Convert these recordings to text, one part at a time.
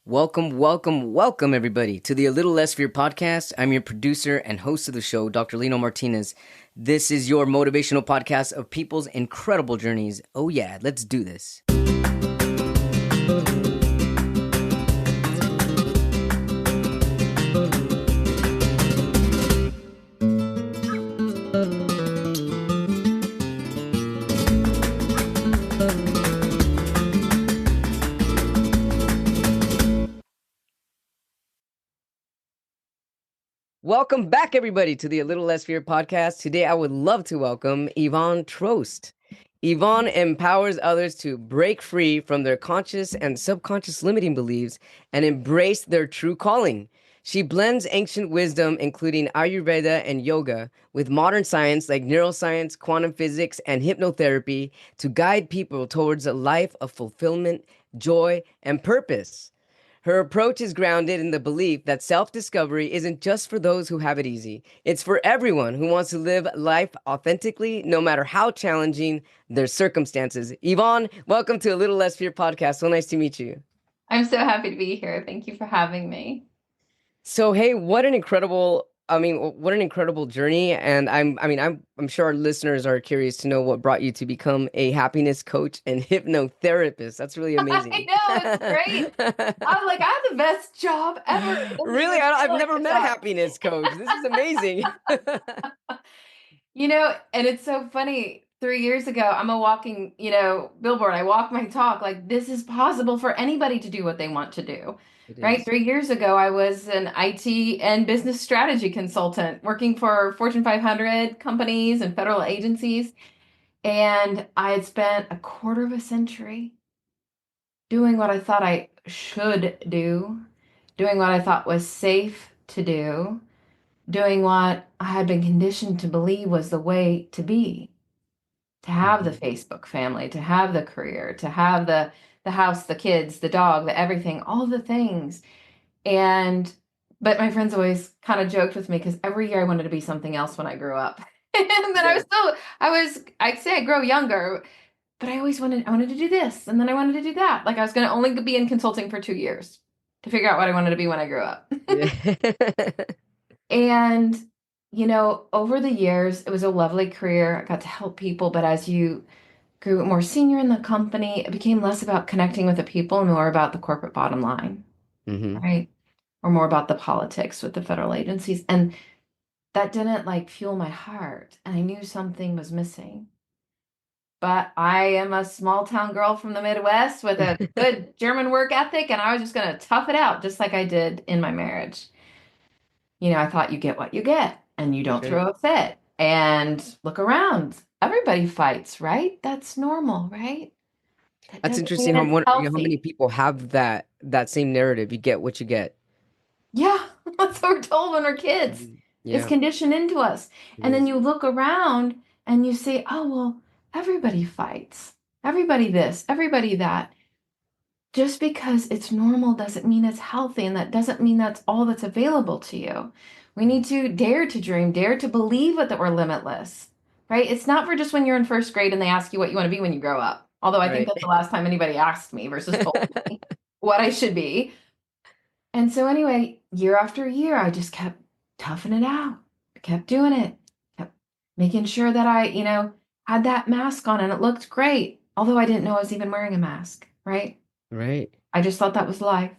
Welcome, everybody, to the A Little Less Fear podcast. I'm your producer and host of the show, Dr. Lino Martinez. This is your motivational podcast of people's incredible journeys. Oh, yeah, let's do this. Welcome back, everybody, to the A Little Less Fear podcast. Today, I would love to welcome Yvonne Trost. Yvonne empowers others to break free from their conscious and subconscious limiting beliefs and embrace their true calling. She blends ancient wisdom, including Ayurveda and Yoga, with modern science like neuroscience, quantum physics, and hypnotherapy to guide people towards a life of fulfillment, joy, and purpose. Her approach is grounded in the belief that self-discovery isn't just for those who have it easy. It's for everyone who wants to live life authentically, no matter how challenging their circumstances. Yvonne, welcome to A Little Less Fear podcast. So nice to meet you. I'm so happy to be here. Thank you for having me. So, hey, what an incredible journey. And I'm sure our listeners are curious to know what brought you to become a happiness coach and hypnotherapist. That's really amazing. I know, it's great. I'm like, I have the best job ever. Really? I've never met a happiness coach. This is amazing. And it's so funny. 3 years ago, I'm a walking, billboard. I walk my talk. Like, this is possible for anybody to do what they want to do. Right? 3 years ago, I was an IT and business strategy consultant working for Fortune 500 companies and federal agencies. And I had spent a quarter of a century doing what I thought I should do, doing what I thought was safe to do, doing what I had been conditioned to believe was the way to be, to have the Facebook family, to have the career, to have the house, the kids, the dog, the everything, all the things. But my friends always kind of joked with me because every year I wanted to be something else when I grew up. And then I'd say I grow younger, but I wanted to do this. And then I wanted to do that. Like I was going to only be in consulting for 2 years to figure out what I wanted to be when I grew up. And, over the years, it was a lovely career. I got to help people. But as you grew more senior in the company, it became less about connecting with the people and more about the corporate bottom line, right? Or more about the politics with the federal agencies. And that didn't fuel my heart. And I knew something was missing. But I am a small town girl from the Midwest with a good German work ethic. And I was just going to tough it out just like I did in my marriage. I thought you get what you get and you don't throw a fit. And look around. Everybody fights, right? That's normal, right? That's interesting how many people have that same narrative. You get what you get. Yeah, that's what we're told when we're kids. It's conditioned into us. And then you look around and you say, oh, well, everybody fights. Everybody this, everybody that. Just because it's normal doesn't mean it's healthy, and that doesn't mean that's all that's available to you. We need to dare to dream, dare to believe that we're limitless, right? It's not for just when you're in first grade and they ask you what you want to be when you grow up. Although I think that's the last time anybody asked me versus told me what I should be. And so anyway, year after year, I just kept toughing it out. I kept doing it, kept making sure that I, had that mask on and it looked great. Although I didn't know I was even wearing a mask, right? Right. I just thought that was life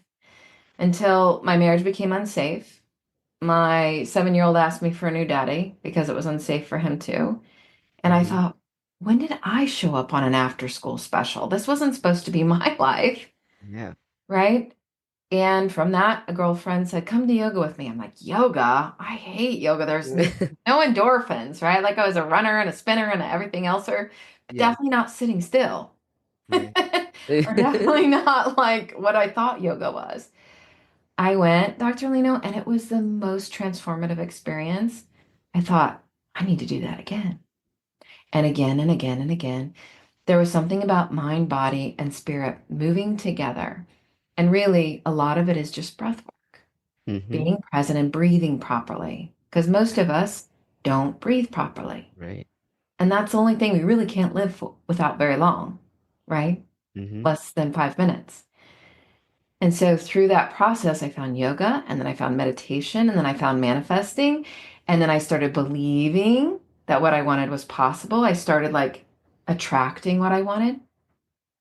until my marriage became unsafe. My 7-year-old asked me for a new daddy because it was unsafe for him too. And I thought, when did I show up on an after school special? This wasn't supposed to be my life. Yeah. Right. And from that, a girlfriend said, come to yoga with me. I'm like, yoga? I hate yoga. There's no endorphins, right? Like I was a runner and a spinner and everything else, but definitely not sitting still. Right. Or definitely not like what I thought yoga was. I went, Dr. Lino, and it was the most transformative experience. I thought, I need to do that again. And again and again and again. There was something about mind, body, and spirit moving together. And really, a lot of it is just breath work, being present and breathing properly. Because most of us don't breathe properly. Right. And that's the only thing we really can't live without very long, right? Less than 5 minutes. And so through that process, I found yoga, and then I found meditation, and then I found manifesting. And then I started believing that what I wanted was possible. I started like attracting what I wanted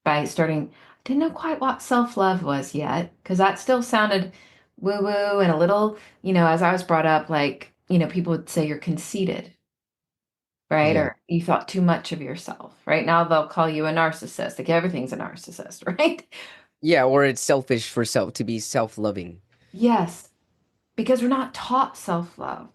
by starting, I didn't know quite what self-love was yet, because that still sounded woo-woo and a little, as I was brought up, like, people would say you're conceited, right? Yeah. Or you thought too much of yourself, right? Now they'll call you a narcissist. Like everything's a narcissist, right? Yeah, or it's selfish for self to be self-loving. Yes, because we're not taught self-love.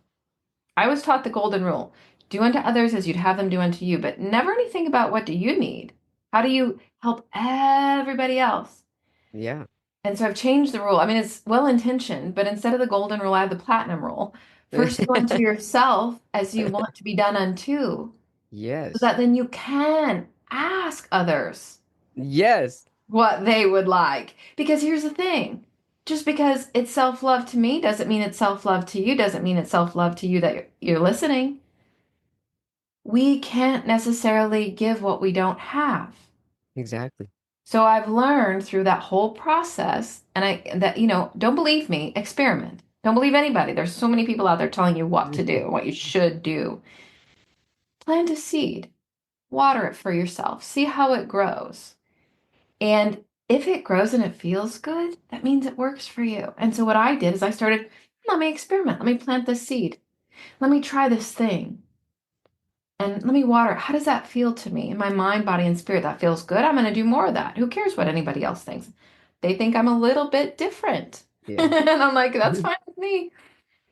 I was taught the golden rule. Do unto others as you'd have them do unto you, but never anything about what do you need? How do you help everybody else? Yeah. And so I've changed the rule. I mean, it's well intentioned, but instead of the golden rule, I have the platinum rule. First, do unto yourself as you want to be done unto, so Yes. that then you can ask others Yes. what they would like. Because here's the thing, just because it's self love to me doesn't mean it's self love to you, doesn't mean it's self love to you that you're listening. We can't necessarily give what we don't have. Exactly. So I've learned through that whole process, and don't believe me, experiment. Don't believe anybody. There's so many people out there telling you what to do, what you should do. Plant a seed, water it for yourself, see how it grows. And if it grows and it feels good, that means it works for you. And so what I did is I started, let me experiment. Let me plant this seed. Let me try this thing. And let me water it. How does that feel to me in my mind, body, and spirit? That feels good. I'm going to do more of that. Who cares what anybody else thinks? They think I'm a little bit different. Yeah. And I'm like, that's fine with me.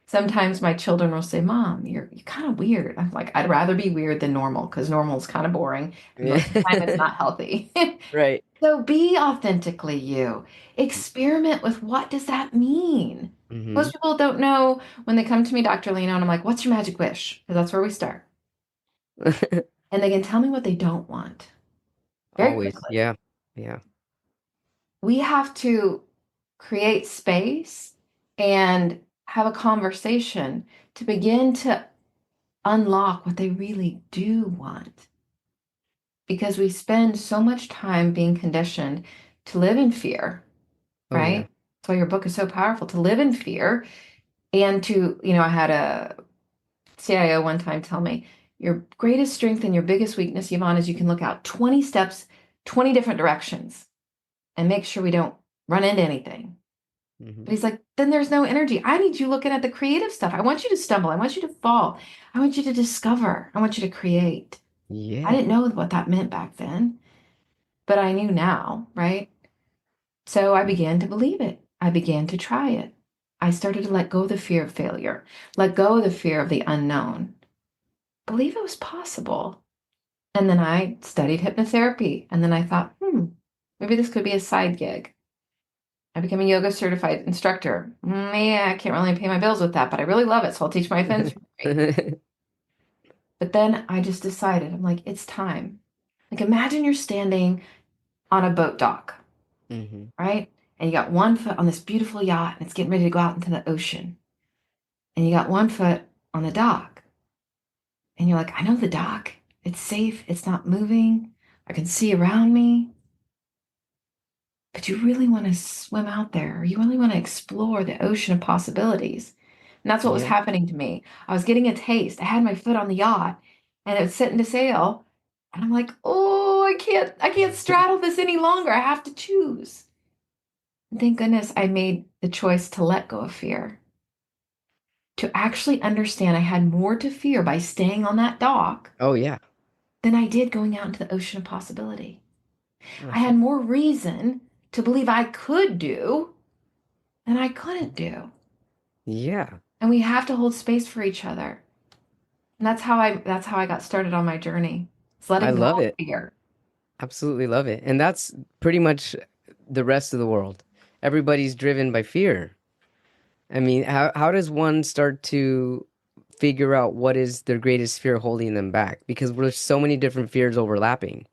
Sometimes my children will say, Mom, you're kind of weird. I'm like, I'd rather be weird than normal because normal is kind of boring. And most of the time it's Yeah. not healthy. Right. So be authentically you. Experiment with what does that mean? Mm-hmm. Most people don't know when they come to me, Dr. Leno, and I'm like, what's your magic wish? Because that's where we start. And they can tell me what they don't want very Always. quickly. Yeah. Yeah. We have to create space and have a conversation to begin to unlock what they really do want. Because we spend so much time being conditioned to live in fear, Oh yeah. right? That's why your book is so powerful, to live in fear and to, I had a CIO one time tell me, your greatest strength and your biggest weakness, Yvonne, is you can look out 20 steps, 20 different directions and make sure we don't run into anything. Mm-hmm. But he's like, then there's no energy. I need you looking at the creative stuff. I want you to stumble. I want you to fall. I want you to discover. I want you to create. I Yeah. didn't know what that meant back then, but I knew now, right? So I began to believe it. I began to try it. I started to let go of the fear of failure, let go of the fear of the unknown, believe it was possible. And then I studied hypnotherapy. And then I thought, maybe this could be a side gig. I became a yoga certified instructor. Yeah, I can't really pay my bills with that, but I really love it. So I'll teach my friends. But then I just decided, I'm like, it's time. Like, imagine you're standing on a boat dock, Mm-hmm. right? And you got one foot on this beautiful yacht and it's getting ready to go out into the ocean. And you got one foot on the dock. And you're like, I know the dock. It's safe. It's not moving. I can see around me. But you really want to swim out there, or you really want to explore the ocean of possibilities. And that's what was Yeah. happening to me. I was getting a taste. I had my foot on the yacht and it was setting to sail. And I'm like, oh, I can't straddle this any longer. I have to choose. And thank goodness I made the choice to let go of fear, to actually understand I had more to fear by staying on that dock Oh yeah. than I did going out into the ocean of possibility. I Uh-huh. had more reason to believe I could do than I couldn't do. Yeah. And we have to hold space for each other. And that's how I got started on my journey. It's I letting go love of it. fear. Absolutely love it. And that's pretty much the rest of the world. Everybody's driven by fear. I mean, how does one start to figure out what is their greatest fear holding them back? Because there's so many different fears overlapping.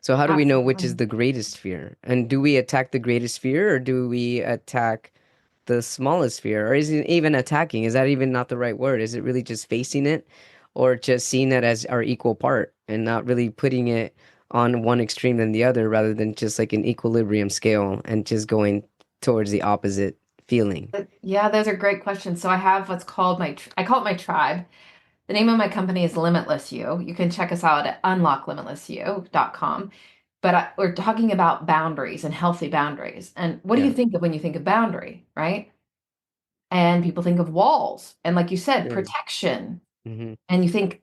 So how do we know which is Absolutely. the greatest fear? And do we attack the greatest fear or do we attack the smallest fear? Or is it even attacking? Is that even not the right word? Is it really just facing it or just seeing it as our equal part and not really putting it on one extreme than the other rather than just like an equilibrium scale and just going towards the opposite feeling? Yeah, those are great questions. So I have what's called I call it my tribe. The name of my company is LimitlessYou. You can check us out at unlocklimitlessyou.com. But we're talking about boundaries and healthy boundaries. And what do you Yeah. think of when you think of boundary, right? And people think of walls and, like you said, Sure. protection. Hmm. And you think,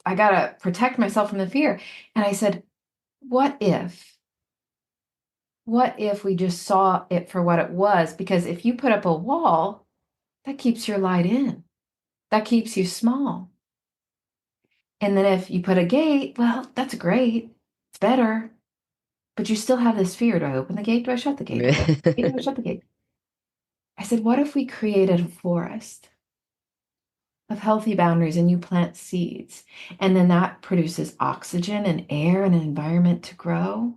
I gotta protect myself from the fear. And I said, what if? What if we just saw it for what it was? Because if you put up a wall, that keeps your light in. That keeps you small. And then if you put a gate, well, that's great. It's better. But you still have this fear. Do I open the gate? Do I shut the gate? Do I open the gate? Do I shut the gate? I said, what if we created a forest of healthy boundaries and you plant seeds? And then that produces oxygen and air and an environment to grow.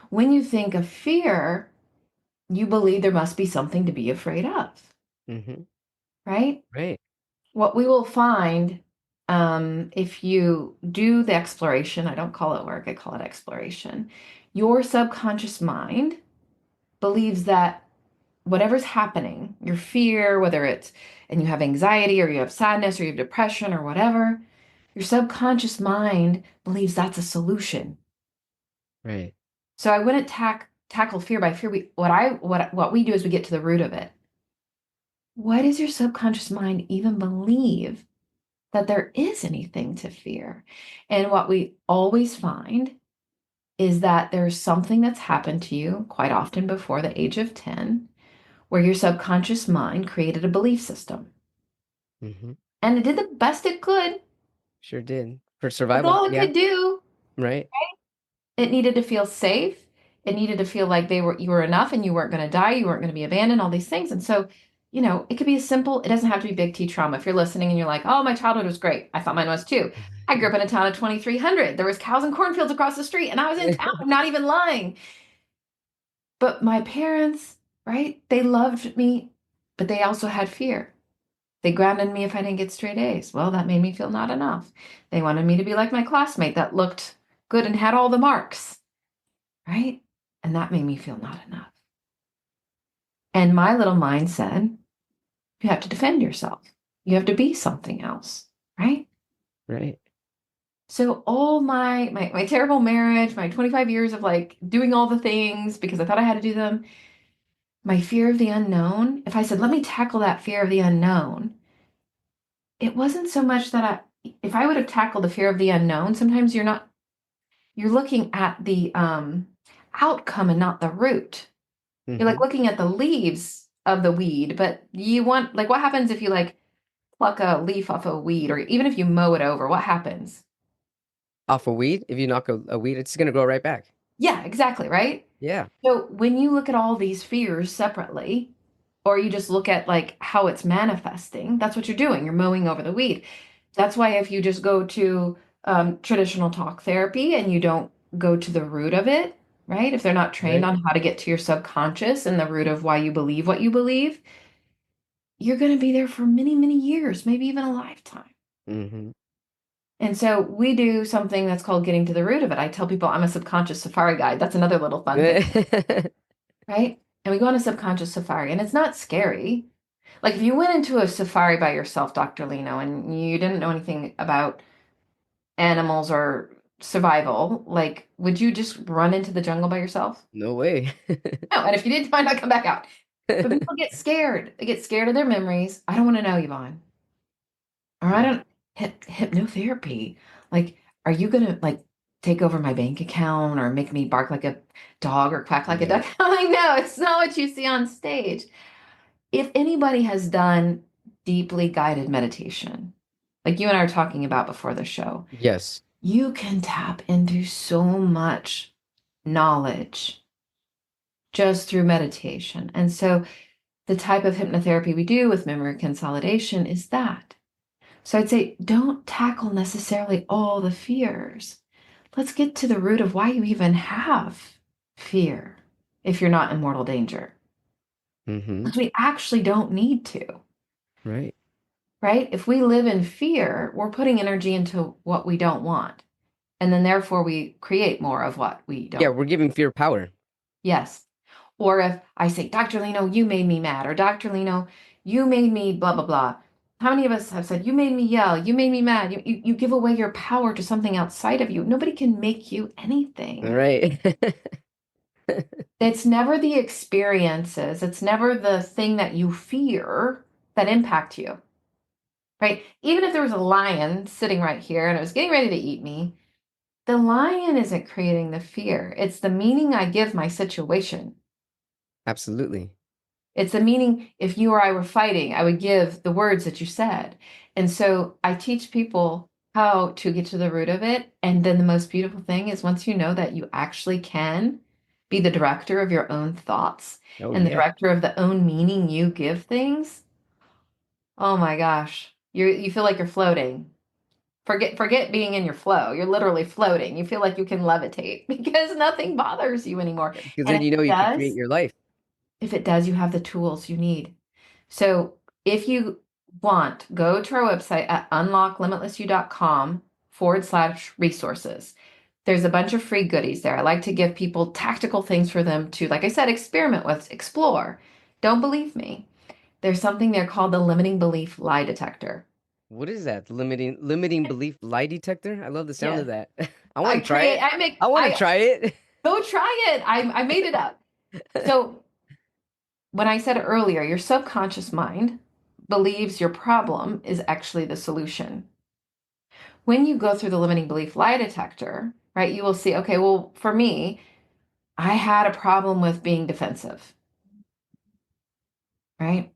When you think of fear, you believe there must be something to be afraid of, Hmm. right? Right. What we will find if you do the exploration, I don't call it work, I call it exploration. Your subconscious mind believes that whatever's happening, your fear, whether it's, and you have anxiety or you have sadness or you have depression or whatever, your subconscious mind believes that's a solution. Right. So I wouldn't tackle fear by fear. What we do is we get to the root of it. Why does your subconscious mind even believe that there is anything to fear? And what we always find is that there's something that's happened to you quite often before the age of 10, where your subconscious mind created a belief system. Hmm. And it did the best it could. Sure did. For That's survival. all it Yeah. could do. Right. It needed to feel safe. It needed to feel like you were enough and you weren't going to die, you weren't going to be abandoned, all these things. And so, it could be as simple, it doesn't have to be big T trauma. If you're listening and you're like, "Oh, my childhood was great." I thought mine was too. I grew up in a town of 2,300. There was cows and cornfields across the street and I was in town. I'm not even lying. But my parents, right? They loved me, but they also had fear. They grounded me if I didn't get straight A's. Well, that made me feel not enough. They wanted me to be like my classmate that looked good and had all the marks, right? And that made me feel not enough. And my little mind said, you have to defend yourself. You have to be something else, right? Right. So all my terrible marriage, my 25 years of like doing all the things because I thought I had to do them, my fear of the unknown, if I said, let me tackle that fear of the unknown, it wasn't so much that if I would have tackled the fear of the unknown, sometimes you're looking at the outcome and not the root. You're like Hmm. looking at the leaves of the weed, but you want, like, what happens if you like pluck a leaf off a weed, or even if you mow it over, what happens? Off a weed. If you knock a weed, it's gonna grow right back. Yeah, exactly, right? Yeah. So when you look at all these fears separately, or you just look at like how it's manifesting, that's what you're doing. You're mowing over the weed. That's why if you just go to traditional talk therapy and you don't go to the root of it, right? If they're not trained Right. on how to get to your subconscious and the root of why you believe what you believe, you're going to be there for many, many years, maybe even a lifetime. Hmm. And so we do something that's called getting to the root of it. I tell people I'm a subconscious safari guide. That's another little fun thing, right? And we go on a subconscious safari, and it's not scary. Like if you went into a safari by yourself, Dr. Lino, and you didn't know anything about animals or survival, like would you just run into the jungle by yourself? No way. No. And if you did, why not come back out? But people get scared. They get scared of their memories. I don't want to know, Yvonne. Or I Yeah. don't hypnotherapy. Like, are you gonna like take over my bank account or make me bark like a dog or quack like a Yeah. duck? I'm like, no, it's not what you see on stage. If anybody has done deeply guided meditation, like you and I were talking about before the show, Yes. you can tap into so much knowledge just through meditation. And so the type of hypnotherapy we do with memory consolidation is that. So I'd say don't tackle necessarily all the fears. Let's get to the root of why you even have fear if you're not in mortal danger. Hmm. Because we actually don't need to, Right. right? If we live in fear, we're putting energy into what we don't want. And then therefore we create more of what we Yeah, don't. we're giving fear power. Yes. Or if I say, Dr. Lino, you made me mad, or Dr. Lino, you made me blah, blah, blah. How many of us have said, you made me yell, you made me mad? You give away your power to something outside of you. Nobody can make you anything. Right. It's never the experiences, it's never the thing that you fear that impact you, right? Even if there was a lion sitting right here and it was getting ready to eat me, the lion isn't creating the fear. It's the meaning I give my situation. Absolutely. It's the meaning, if you or I were fighting, I would give the words that you said. And so I teach people how to get to the root of it. And then the most beautiful thing is once you know that you actually can be the director of your own thoughts Oh, and the yeah. director of the own meaning you give things, oh my gosh, you feel like you're floating. Forget being in your flow. You're literally floating. You feel like you can levitate because nothing bothers you anymore. Because And then if you know it you can create does, your life. you have the tools you need. So if you want, go to our website at unlocklimitlessyou.com/resources. There's a bunch of free goodies there. I like to give people tactical things for them to, like I said, experiment with, explore. Don't believe me. There's something there called the limiting belief lie detector. What is that? Limiting belief lie detector? I love the sound Yes. of that. I want to try it. I want to I try it. go try it. I made it up. So when I said earlier, your subconscious mind believes your problem is actually the solution. When you go through the limiting belief lie detector, right, you will see, okay, well, for me, I had a problem with being defensive, right?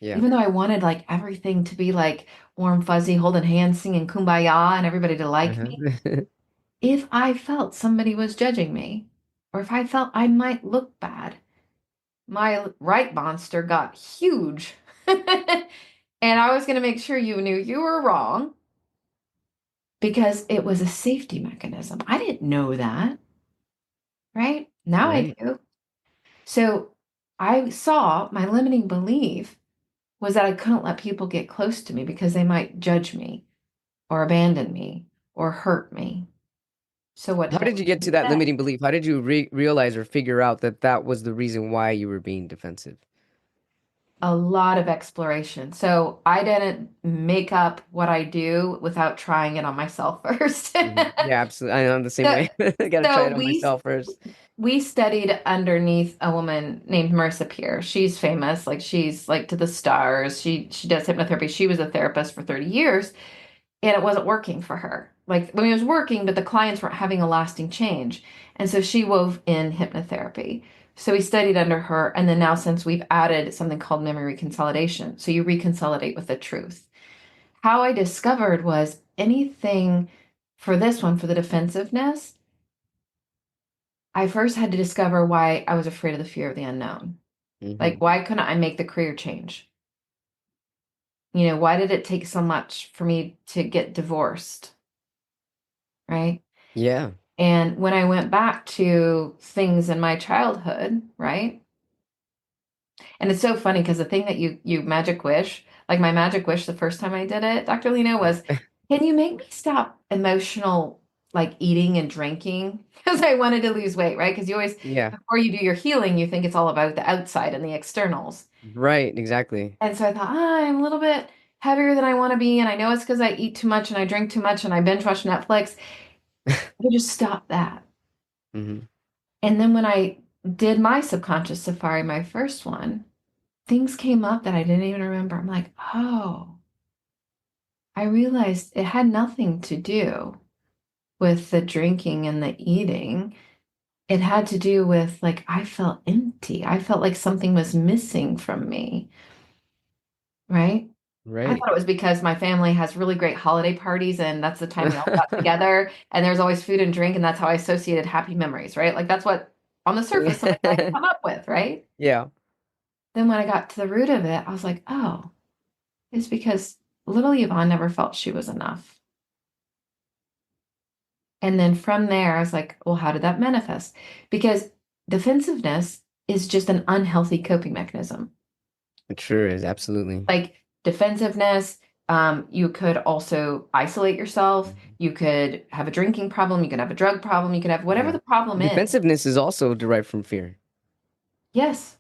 Yeah. Even though I wanted like everything to be like warm, fuzzy, holding hands, singing kumbaya, and everybody to like me, Uh-huh. if I felt somebody was judging me, or if I felt I might look bad, my right monster got huge. And I was going to make sure you knew you were wrong because it was a safety mechanism. I didn't know that, right? Now I Right. do. So I saw my limiting belief was that I couldn't let people get close to me because they might judge me or abandon me or hurt me. So what How did I did you get do to that instead? limiting belief? How did you realize or figure out that that was the reason why you were being defensive? A lot of exploration. So I didn't make up what I do without trying it on myself first. Yeah, absolutely. I'm the same So, way. I got to try so it on myself first. we studied underneath a woman named Marissa Peer. She's famous, like she's like to the stars. She does hypnotherapy. She was a therapist for 30 years and it wasn't working for her. Like I mean, it was working, but the clients weren't having a lasting change. And so she wove in hypnotherapy. So we studied under her, and then now since we've added something called memory consolidation. So you reconsolidate with the truth. How I discovered was anything for this one, for the defensiveness, I first had to discover why I was afraid of the fear of the unknown. Like, Hmm. why couldn't I make the career change? Why did it take so much for me to get divorced? Right. Yeah. And when I went back to things in my childhood, right? And it's so funny because the thing that you magic wish, like my magic wish the first time I did it, Dr. Lena, was, can you make me stop emotional like eating and drinking? Because I wanted to lose weight, right? Because you always, Yeah. before you do your healing, you think it's all about the outside and the externals. Right. Exactly. And so I thought, I'm a little bit heavier than I want to be. And I know it's because I eat too much and I drink too much and I binge watch Netflix. I just stop that. Hmm. And then when I did my subconscious safari, my first one, things came up that I didn't even remember. I'm like, oh, I realized it had nothing to do with the drinking and the eating. It had to do with like, I felt empty. I felt like something was missing from me, right? I Right. thought it was because my family has really great holiday parties and that's the time we all got together and there's always food and drink and that's how I associated happy memories, right? Like that's what on the surface something might come up with, right? Yeah. Then when I got to the root of it, I was like, oh, it's because little Yvonne never felt she was enough. And then from there, I was like, well, how did that manifest? Because defensiveness is just an unhealthy coping mechanism. It sure is. Absolutely. Like defensiveness, you could also isolate yourself. Mhm. You could have a drinking problem. You could have a drug problem. You could have whatever Yeah. the problem is. Defensiveness is also derived from fear. Yes.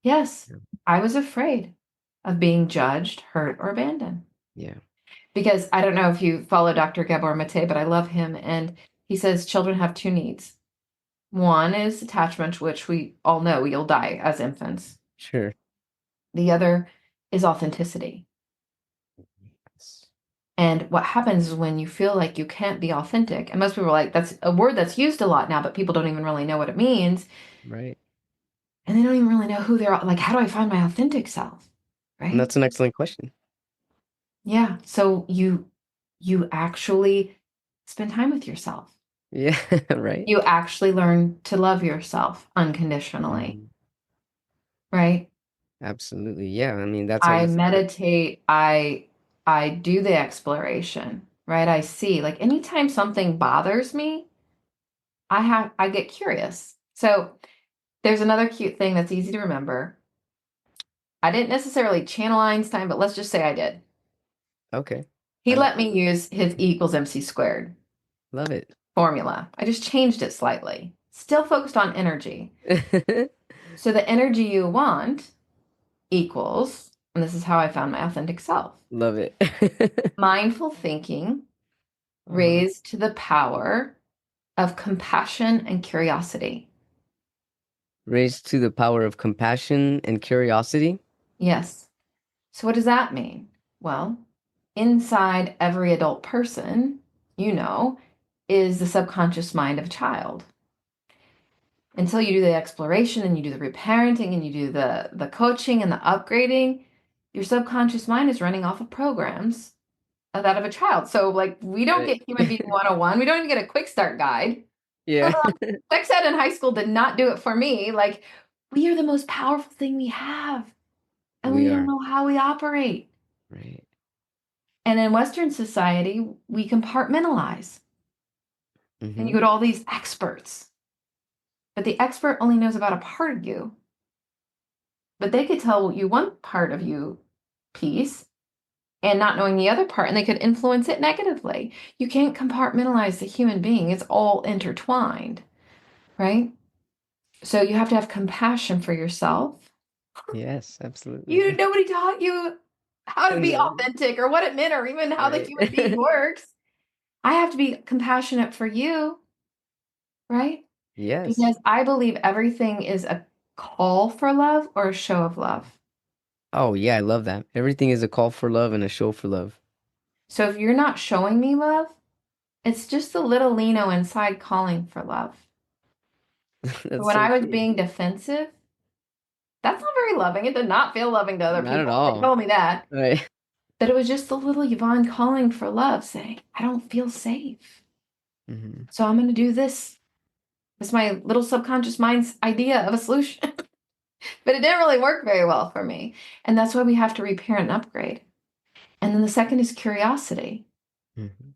Yes. Yeah. I was afraid of being judged, hurt, or abandoned. Yeah. Because I don't know if you follow Dr. Gabor Mate, but I love him. And he says children have two needs. One is attachment, which we all know you'll die as infants. Sure. The other is authenticity. Yes. And what happens is when you feel like you can't be authentic, and most people are like, that's a word that's used a lot now, but people don't even really know what it means. Right. And they don't even really know who they're like, how do I find my authentic self? And Right? that's an excellent question. Yeah. So you actually spend time with yourself. Yeah. Right. You actually learn to love yourself unconditionally, Mhm. right? Absolutely. Yeah. I mean, that's how I you start. meditate, I do the exploration, right? I see like anytime something bothers me, I get curious. So there's another cute thing that's easy to remember. I didn't necessarily channel Einstein, but let's just say I did. Okay. He I like let me use his E equals MC squared love it. formula. I just changed it slightly. Still focused on energy. So the energy you want equals, and this is how I found my authentic self, Love it. mindful thinking Uh-huh. raised to the power of compassion and curiosity. Raised to the power of compassion and curiosity. Yes. So what does that mean? Well, inside every adult person, you know, is the subconscious mind of a child. Until you do the exploration and you do the reparenting and you do the coaching and the upgrading, your subconscious mind is running off of programs of that of a child. So like we don't Right. get human being 101. We don't even get a quick start guide. Yeah. Sex ed in high school did not do it for me. Like we are the most powerful thing we have and We we don't are. know how we operate. Right. And in Western society, we compartmentalize and you Mm-hmm. go to all these experts, but the expert only knows about a part of you, but they could tell you one part of you piece and not knowing the other part, and they could influence it negatively. You can't compartmentalize the human being, it's all intertwined, right? So you have to have compassion for yourself. Yes, You absolutely. nobody taught you how to be No. authentic or what it meant or even how the Right. human being works. I have to be compassionate for you, right? Yes. Because I believe everything is a call for love or a show of love. Oh, yeah, I love that. Everything is a call for love and a show for love. So if you're not showing me love, it's just the little Lino inside calling for love. But That's when so I was true. being defensive, that's not very loving. It did not feel loving to other Not at people. They all. told me that. Right. But it was just the little Yvonne calling for love, saying, I don't feel safe. Hmm. So I'm going to do this. It's my little subconscious mind's idea of a solution. But it didn't really work very well for me. And that's why we have to repair and upgrade. And then the second is curiosity. Hmm. And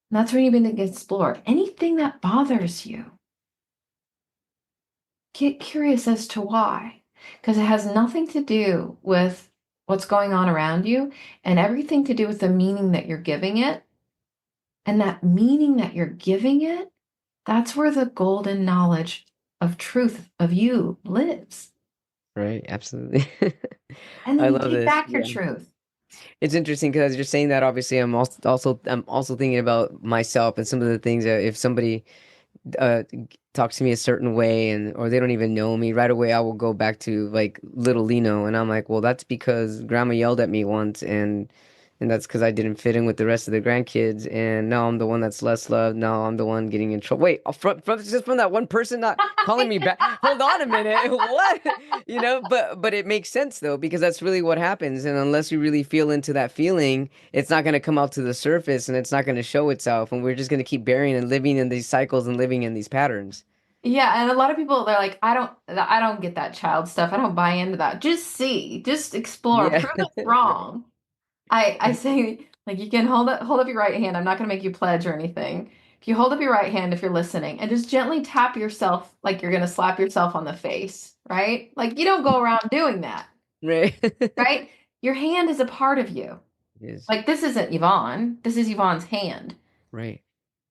that's where you begin to explore anything that bothers you. Get curious as to why, because it has nothing to do with what's going on around you and everything to do with the meaning that you're giving it. And that meaning that you're giving it, that's where the golden knowledge of truth of you lives. Right. Absolutely. And I then you love take this. back your Yeah. truth. It's interesting because you're saying that obviously I'm also thinking about myself and some of the things that if somebody talks to me a certain way and or they don't even know me right away I will go back to like little Lino and I'm like well that's because grandma yelled at me once and that's because I didn't fit in with the rest of the grandkids and now I'm the one that's less loved now I'm the one getting in trouble wait from just from that one person not calling me back hold on a minute what but it makes sense though because that's really what happens and unless you really feel into that feeling it's not going to come out to the surface and it's not going to show itself and we're just going to keep burying and living in these cycles and living in these patterns. Yeah, and a lot of people they're like, I don't get that child stuff. I don't buy into that. Just see, just explore, Yeah. prove it's Right. wrong. I say like you can hold up your right hand. I'm not gonna make you pledge or anything. If you hold up your right hand if you're listening and just gently tap yourself like you're gonna slap yourself on the face, right? Like you don't go around doing that, Right. right? Your hand is a part of you. Yes. Like this isn't Yvonne. This is Yvonne's hand. Right.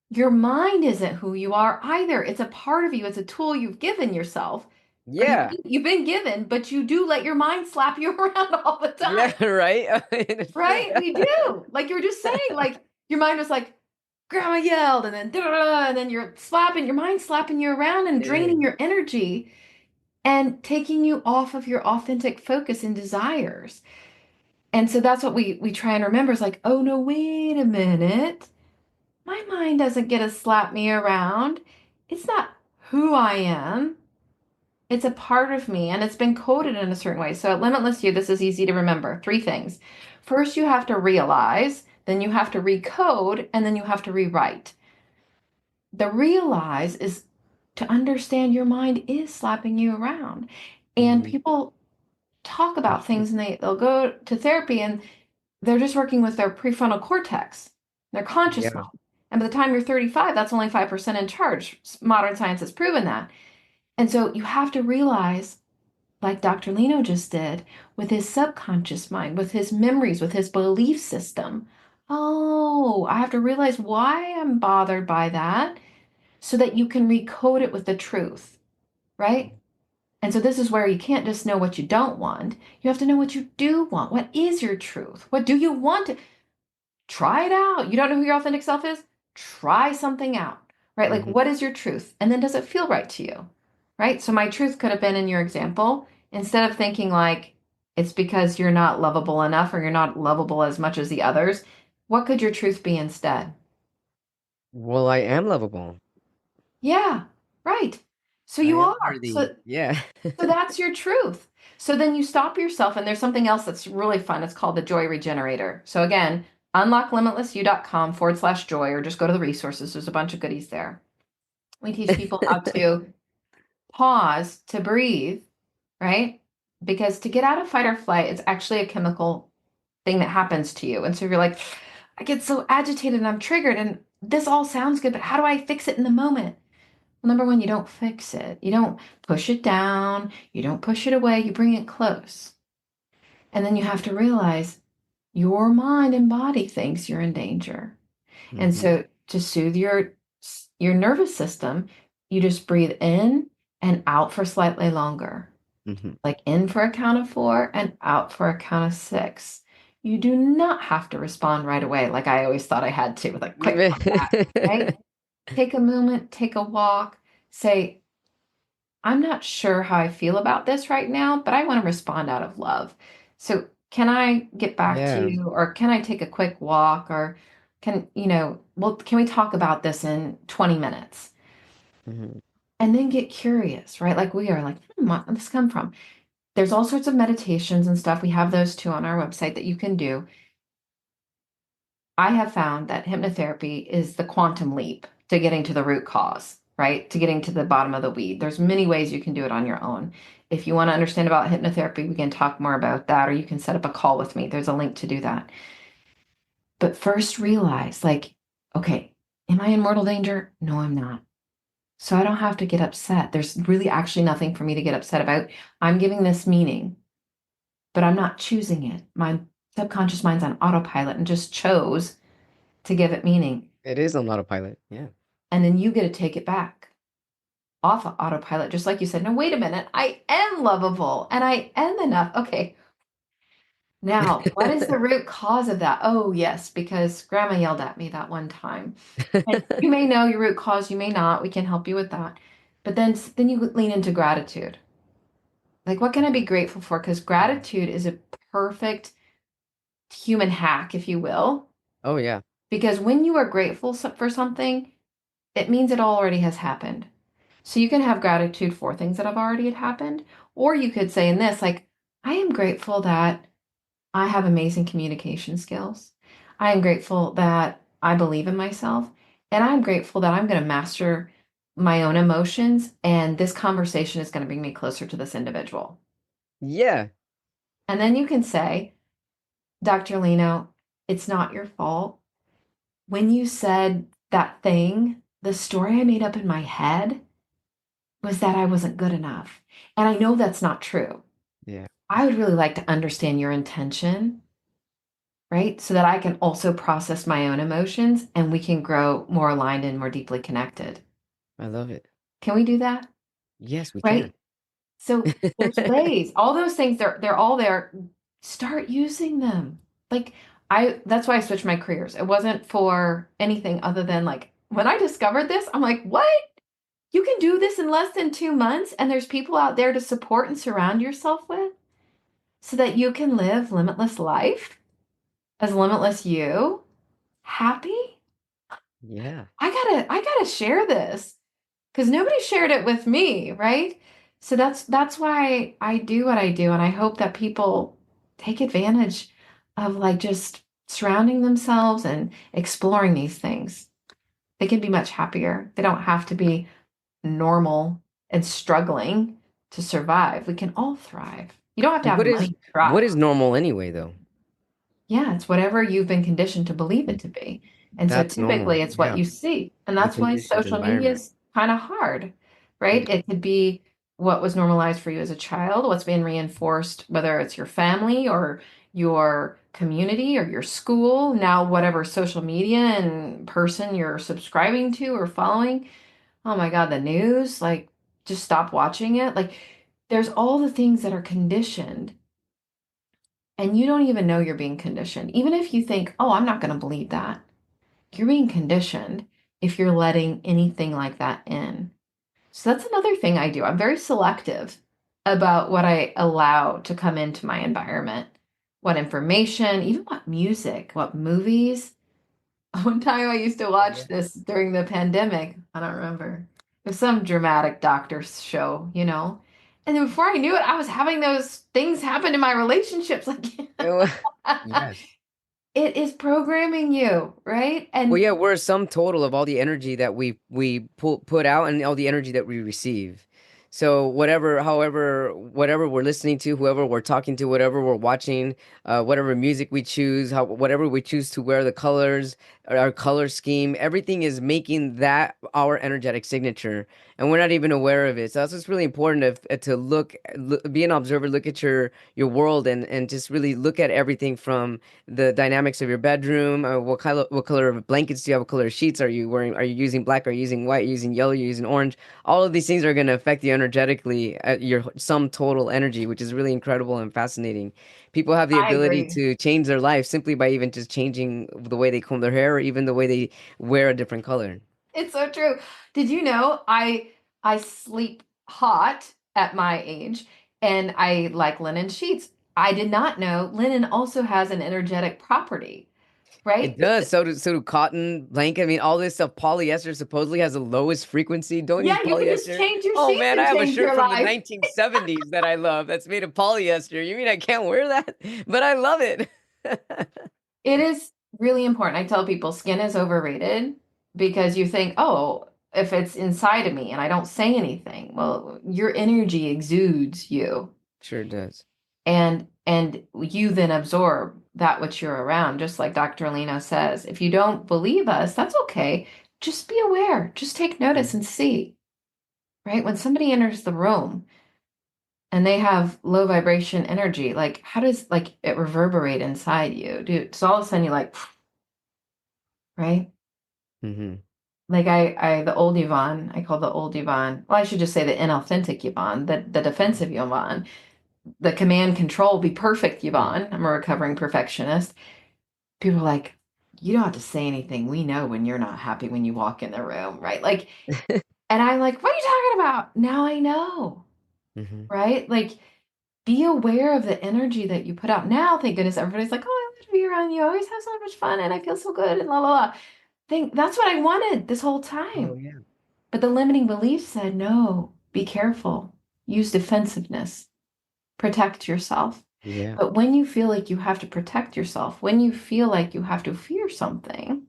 Your mind isn't who you are either. It's a part of you. It's a tool you've given yourself Or Yeah. you've been given, but you do let your mind slap you around all the Yeah, time, right? It's true. right? We do. Like you were just saying, like your mind was like, grandma yelled, and then and then you're slapping your mind, slapping you around and It draining is. your energy and taking you off of your authentic focus and desires. And so that's what we try and remember is like, oh no, wait a minute. My mind doesn't get to slap me around. It's not who I am. It's a part of me and it's been coded in a certain way. So at Limitless You, this is easy to remember. Three things. First, you have to realize, then you have to recode, and then you have to rewrite. The realize is to understand your mind is slapping you around. And Mhm. people talk about things and they'll go to therapy and they're just working with their prefrontal cortex, their conscious Yeah. mind. And by the time you're 35, that's only 5% in charge. Modern science has proven that. And so you have to realize, like Dr. Lino just did, with his subconscious mind, with his memories, with his belief system. Oh, I have to realize why I'm bothered by that so that you can recode it with the truth, right? And so this is where you can't just know what you don't want. You have to know what you do want. What is your truth? What do you want? Try it out. You don't know who your authentic self is? Try something out, right? Like, Mhm. what is your truth? And then does it feel right to you, right? So, my truth could have been in your example, instead of thinking like it's because you're not lovable enough or you're not lovable as much as the others, what could your truth be instead? Well, I am lovable. Yeah, right. So, I you am are. worthy. Yeah. So that's your truth. So then you stop yourself, and there's something else that's really fun. It's called the Joy Regenerator. So again, unlocklimitlessyou.com/joy, or just go to the resources. There's a bunch of goodies there. We teach people how to pause, to breathe, right? Because to get out of fight or flight, it's actually a chemical thing that happens to you. And so you're like, I get so agitated and I'm triggered, and this all sounds good, but how do I fix it in the moment? Well, number one, you don't fix it. You don't push it down. You don't push it away. You bring it close. And then you have to realize your mind and body thinks you're in danger. And Mhm. so to soothe your nervous system, you just breathe in and out for slightly longer. Mhm. Like in for a count of 4 and out for a count of 6. You do not have to respond right away like I always thought I had to with like quick comeback, right? Take a moment, take a walk, say, I'm not sure how I feel about this right now, but I want to respond out of love. So, can I get back to Yeah. you, or can I take a quick walk, or can we talk about this in 20 minutes? Mhm. And then get curious, right? Like we are like, what did this come from? There's all sorts of meditations and stuff. We have those too on our website that you can do. I have found that hypnotherapy is the quantum leap to getting to the root cause, right? To getting to the bottom of the weed. There's many ways you can do it on your own. If you want to understand about hypnotherapy, we can talk more about that, or you can set up a call with me. There's a link to do that. But first realize, like, okay, am I in mortal danger? No, I'm not. So I don't have to get upset. There's really actually nothing for me to get upset about. I'm giving this meaning, but I'm not choosing it. My subconscious mind's on autopilot and just chose to give it meaning. It is on autopilot. Yeah. And then you get to take it back off of autopilot, just like you said. No, wait a minute. I am lovable and I am enough. Okay. Now, what is the root cause of that? Oh, yes, because grandma yelled at me that one time. And you may know your root cause, you may not. We can help you with that. But then you lean into gratitude. Like, what can I be grateful for? Because gratitude is a perfect human hack, if you will. Oh, yeah. Because when you are grateful for something, it means it already has happened. So you can have gratitude for things that have already had happened, or you could say in this, like, I am grateful that I have amazing communication skills. I am grateful that I believe in myself, and I'm grateful that I'm going to master my own emotions, and this conversation is going to bring me closer to this individual. Yeah. And then you can say, Dr. Lino, it's not your fault. When you said that thing, the story I made up in my head was that I wasn't good enough. And I know that's not true. Yeah. I would really like to understand your intention, right? So that I can also process my own emotions and we can grow more aligned and more deeply connected. I love it. Can we do that? Yes, we can. Right? So there's ways. All those things, they're all there. Start using them. Like that's why I switched my careers. It wasn't for anything other than like when I discovered this, I'm like, what? You can do this in less than 2 months, and there's people out there to support and surround yourself with so that you can live limitless life as limitless you, happy. Yeah. I gotta share this because nobody shared it with me, right? So that's why I do what I do, and I hope that people take advantage of like just surrounding themselves and exploring these things. They can be much happier. They don't have to be normal and struggling to survive. We can all thrive. You don't have to have What is money to thrive. normal anyway, though? Yeah, it's whatever you've been conditioned to believe it to be. And so That's normal. typically it's what Yeah. you see. And The that's why conditions, social media environment. is kind of hard, right? It, It could be what was normalized for you as a child, what's being reinforced, whether it's your family or your community or your school, now whatever social media and person you're subscribing to or following. Oh my God, the news, like just stop watching it. Like there's all the things that are conditioned and you don't even know you're being conditioned. Even if you think, oh, I'm not going to believe that, you're being conditioned if you're letting anything like that in. So that's another thing I do. I'm very selective about what I allow to come into my environment, what information, even what music, what movies. One time I used to oh, watch yeah. this during the pandemic. I don't remember. It was some dramatic doctor show, you know? And then before I knew it, I was having those things happen in my relationships. Like, Yes. it is programming you, right? Well, And yeah, we're a sum total of all the energy that we put out and all the energy that we receive. So whatever, however, whatever we're listening to, whoever we're talking to, whatever we're watching, whatever music we choose, whatever we choose to wear, the colors, our color scheme, everything is making that our energetic signature, and we're not even aware of it. So that's what's really important to be an observer, look at your world, and just really look at everything from the dynamics of your bedroom. What color of blankets do you have? What color of sheets are you wearing? Are you using black? Are you using white? Are you using yellow? Are you using orange? All of these things are going to affect you energetically at your sum total energy, which is really incredible and fascinating. People have the I ability agree. to change their life simply by even just changing the way they comb their hair or even the way they wear a different color. It's so true. Did you know I sleep hot at my age and I like linen sheets. I did not know linen also has an energetic property, It right? does. So do cotton, blanket. I mean, all this stuff. Polyester supposedly has the lowest frequency. Don't use Yeah, you can just polyester. change your Oh sheets man, I and have a change shirt your from the life. 1970s that I love that's made of polyester. You mean I can't wear that? But I love it. It is really important. I tell people skin is overrated because you think, oh, if it's inside of me and I don't say anything, well, your energy exudes you. Sure does. And you then absorb that which you're around, just like Dr. Lino says. If you don't believe us, that's okay. Just be aware. Just take notice and Mhm. see, right? When somebody enters the room and they have low vibration energy, like how does like it reverberate inside you? Dude, so all of a sudden you're like, right? Mhm. Like I the old Yvonne, I call the old Yvonne. Well, I should just say the inauthentic Yvonne, the defensive Yvonne, the command control be perfect Mhm. Yvonne. I'm a recovering perfectionist. People are like, you don't have to say anything. We know when you're not happy when you walk in the room, right? Like, and I'm like, what are you talking about? Now I know, Mhm. right? Like, be aware of the energy that you put out. Now, thank goodness, everybody's like, oh, I love to be around you. I always have so much fun and I feel so good and la la la. Think that's what I wanted this whole Oh time. yeah. But the limiting belief said, no, be careful. Use defensiveness. Protect yourself. Yeah. But when you feel like you have to protect yourself, when you feel like you have to fear something,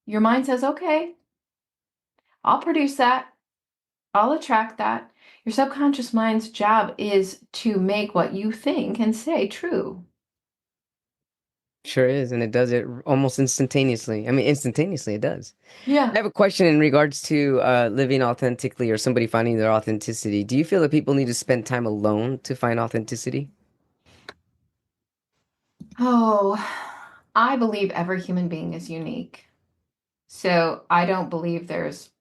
your mind says, okay, I'll produce that. I'll attract that. Your subconscious mind's job is to make what you think and say true. Sure is, and it does it almost instantaneously. I mean, instantaneously it does. I Yeah. have a question in regards to living authentically or somebody finding their authenticity. Do you feel that people need to spend time alone to find authenticity? Oh, I believe every human being is unique. So I don't believe there's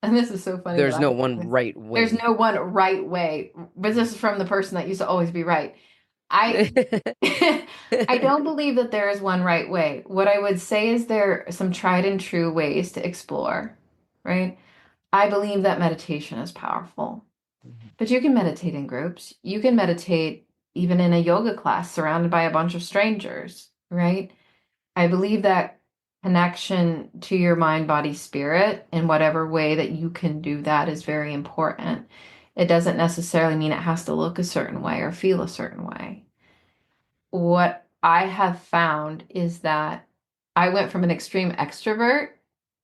And this is so funny that There's I no say one this. right There's way. no one right way, but this is from the person that used to always be right. I I don't believe that there is one right way. What I would say is there are some tried and true ways to explore, right? I believe that meditation is powerful, but you can meditate in groups. You can meditate even in a yoga class surrounded by a bunch of strangers, right? I believe that connection to your mind, body, spirit, in whatever way that you can do that is very important. It doesn't necessarily mean it has to look a certain way or feel a certain way. What I have found is that I went from an extreme extrovert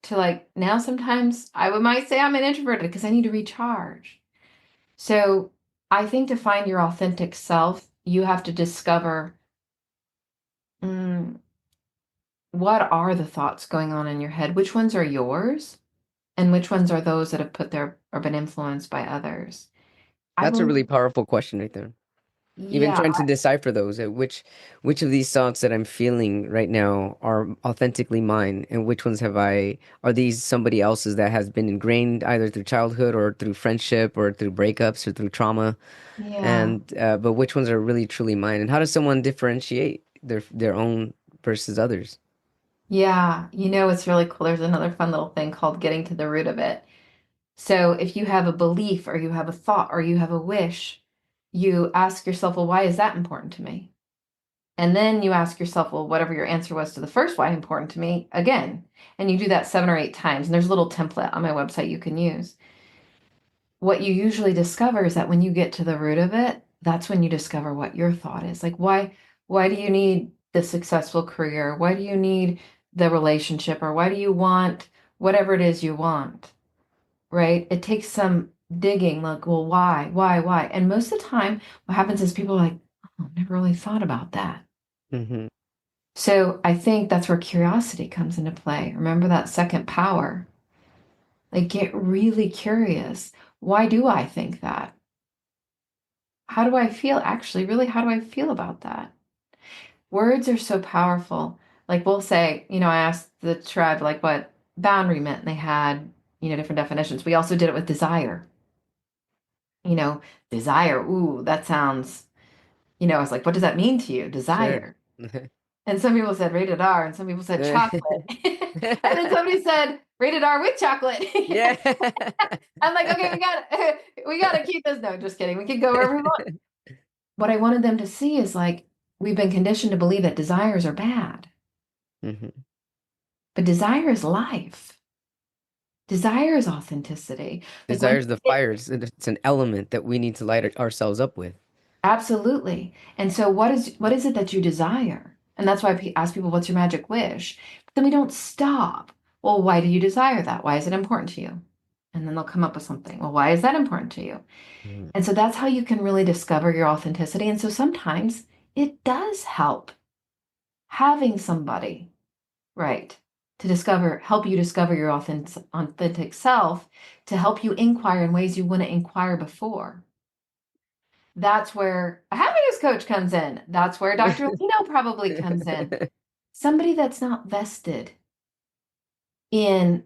to like now sometimes might say I'm an introvert because I need to recharge. So I think to find your authentic self, you have to discover mm, what are the thoughts going on in your head? Which ones are yours? And which ones are those that have put there or been influenced by others? I That's a believe, really powerful question right there. Even yeah, trying to decipher those, which of these thoughts that I'm feeling right now are authentically mine, and which ones are these somebody else's that has been ingrained either through childhood or through friendship or through breakups or through trauma, yeah, and but which ones are really truly mine, and how does someone differentiate their own versus others? yeah. It's really cool. There's another fun little thing called getting to the root of it. So if you have a belief or you have a thought or you have a wish, you ask yourself, well, why is that important to me? And then you ask yourself, well, whatever your answer was to the first why important to me again. And you do that 7 or 8 times. And there's a little template on my website you can use. What you usually discover is that when you get to the root of it, that's when you discover what your thought is. Like why do you need the successful career? Why do you need the relationship? Or why do you want whatever it is you want? Right? It takes some digging, like, well, why? And most of the time, what happens is people are like, oh, I've never really thought about that. Hmm. So I think that's where curiosity comes into play. Remember that second power. Like, get really curious. Why do I think that? How do I feel? Actually, really, how do I feel about that? Words are so powerful. Like, we'll say, I asked the tribe, like, what boundary meant, and they had, different definitions. We also did it with desire. You know, desire, ooh, that sounds, I was like, what does that mean to you? Sure. Desire. And some people said rated R, and some people said chocolate. And then somebody said rated R with chocolate. Yeah. I'm like, okay, we got to keep this. No, just kidding. We can go wherever we want. What I wanted them to see is like we've been conditioned to believe that desires are bad, Hmm. but desire is life. Desire is authenticity. Like when Desires the fire. It's an element that we need to light ourselves up with. absolutely. And so what is it that you desire? And that's why I ask people, what's your magic wish? But then we don't stop. Well, why do you desire that? Why is it important to you? And then they'll come up with something. Well, why is that important to you? Mhm. And so that's how you can really discover your authenticity. And so sometimes it does help having somebody, right, to help you discover your authentic self, to help you inquire in ways you wouldn't inquire before. That's where a happiness coach comes in. That's where Dr. Lino probably comes in. Somebody that's not vested in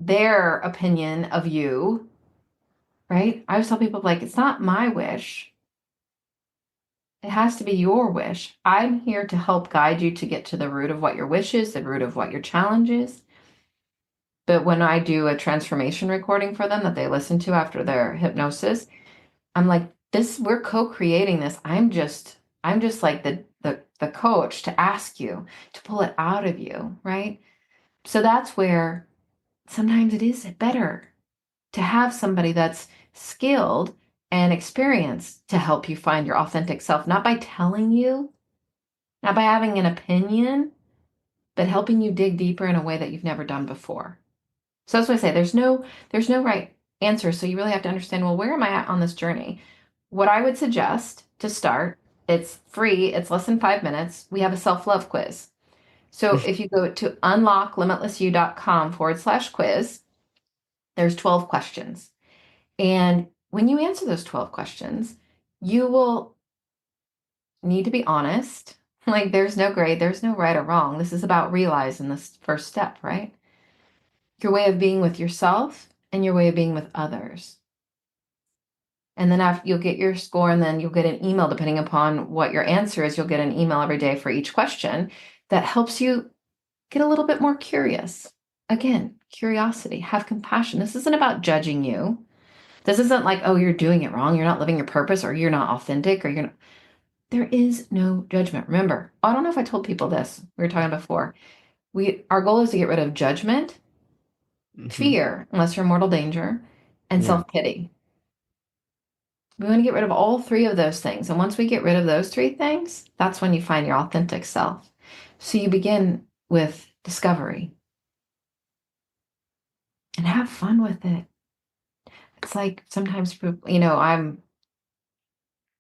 their opinion of you, right? I always tell people, like, it's not my wish. It has to be your wish. I'm here to help guide you to get to the root of what your wish is, the root of what your challenge is. But when I do a transformation recording for them that they listen to after their hypnosis, I'm like, we're co-creating this. I'm just like the coach to ask you to pull it out of you, right? So that's where sometimes it is better to have somebody that's skilled and experienced to help you find your authentic self, not by telling you, not by having an opinion, but helping you dig deeper in a way that you've never done before. So that's what I say. There's no right answer. So you really have to understand, well, where am I at on this journey? What I would suggest to start, it's free, it's less than 5 minutes. We have a self-love quiz. So if you go to unlocklimitlessyou.com/quiz, there's 12 questions. And when you answer those 12 questions, you will need to be honest. Like there's no grade, there's no right or wrong. This is about realizing this first step, right? Your way of being with yourself and your way of being with others. And then after you'll get your score, and then you'll get an email depending upon what your answer is. You'll get an email every day for each question that helps you get a little bit more curious. Again, curiosity, have compassion. This isn't about judging you. This isn't like, oh, you're doing it wrong. You're not living your purpose, or you're not authentic, or you're not. There is no judgment. Remember, I don't know if I told people this. We were talking before. Our goal is to get rid of judgment, Hmm. fear, unless you're in mortal danger, and Yeah. self-pity. We want to get rid of all three of those things. And once we get rid of those three things, that's when you find your authentic self. So you begin with discovery and have fun with it. It's like sometimes, I'm